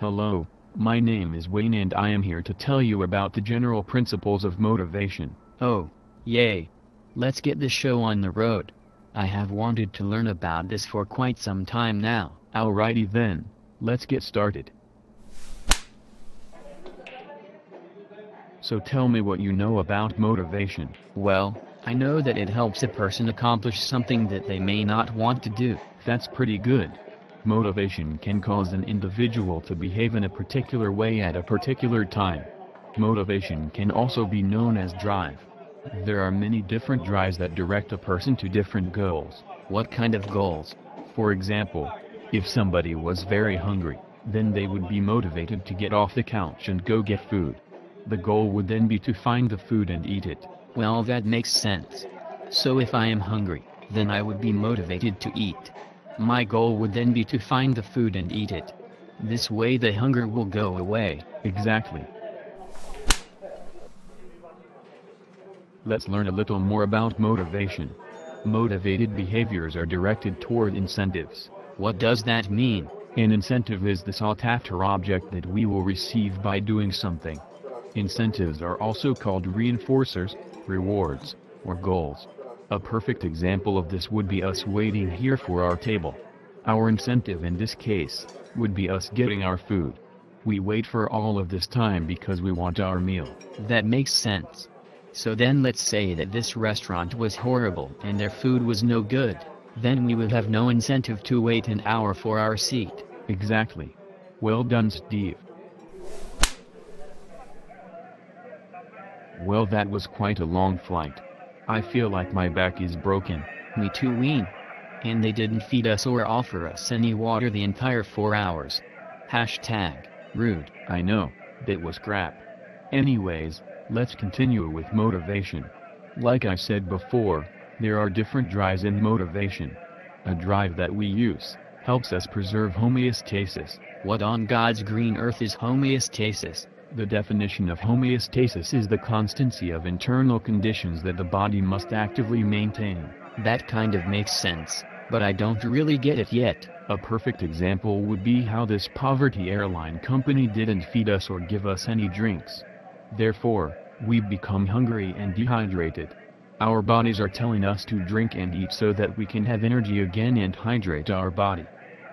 Hello, my name is Wayne and I am here to tell you about the general principles of motivation. Oh, yay. Let's get this show on the road. I have wanted to learn about this for quite some time now. Alrighty then, let's get started. So tell me what you know about motivation. Well, I know that it helps a person accomplish something that they may not want to do. That's pretty good. Motivation can cause an individual to behave in a particular way at a particular time. Motivation can also be known as drive. There are many different drives that direct a person to different goals. What kind of goals? For example, if somebody was very hungry, then they would be motivated to get off the couch and go get food. The goal would then be to find the food and eat it. Well, that makes sense. So if I am hungry, then I would be motivated to eat. My goal would then be to find the food and eat it. This way the hunger will go away. Exactly. Let's learn a little more about motivation. Motivated behaviors are directed toward incentives. What does that mean? An incentive is the sought-after object that we will receive by doing something. Incentives are also called reinforcers, rewards, or goals. A perfect example of this would be us waiting here for our table. Our incentive in this case would be us getting our food. We wait for all of this time because we want our meal. That makes sense. So then let's say that this restaurant was horrible and their food was no good. Then we would have no incentive to wait an hour for our seat. Exactly. Well done, Steve. Well, that was quite a long flight. I feel like my back is broken. Me too, Wayne. And they didn't feed us or offer us any water the entire 4 hours. #rude. I know, that was crap. Anyways, let's continue with motivation. Like I said before, there are different drives in motivation. A drive that we use helps us preserve homeostasis. What on God's green earth is homeostasis? The definition of homeostasis is the constancy of internal conditions that the body must actively maintain. That kind of makes sense, but I don't really get it yet. A perfect example would be how this poverty airline company didn't feed us or give us any drinks. Therefore, we become hungry and dehydrated. Our bodies are telling us to drink and eat so that we can have energy again and hydrate our body.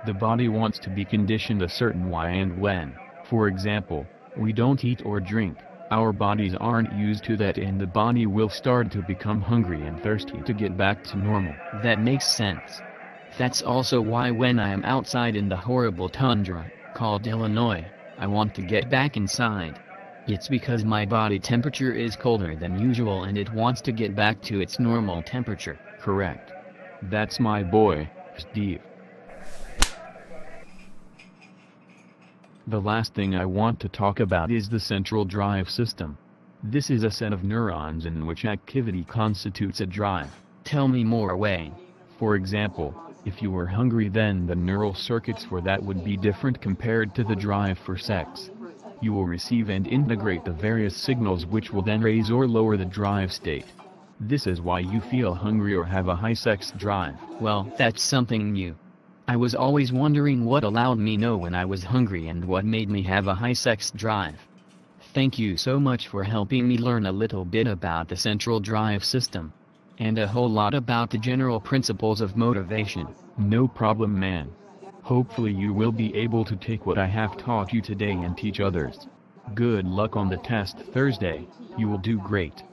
The body wants to be conditioned a certain why and when. For example, we don't eat or drink, our bodies aren't used to that and the body will start to become hungry and thirsty to get back to normal. That makes sense. That's also why when I am outside in the horrible tundra, called Illinois, I want to get back inside. It's because my body temperature is colder than usual and it wants to get back to its normal temperature. Correct. That's my boy, Steve. The last thing I want to talk about is the central drive system. This is a set of neurons in which activity constitutes a drive. Tell me more, Wayne. For example, if you were hungry, then the neural circuits for that would be different compared to the drive for sex. You will receive and integrate the various signals which will then raise or lower the drive state. This is why you feel hungry or have a high sex drive. Well, that's something new. I was always wondering what allowed me know when I was hungry and what made me have a high sex drive. Thank you so much for helping me learn a little bit about the central drive system. And a whole lot about the general principles of motivation. No problem, man. Hopefully you will be able to take what I have taught you today and teach others. Good luck on the test Thursday, you will do great.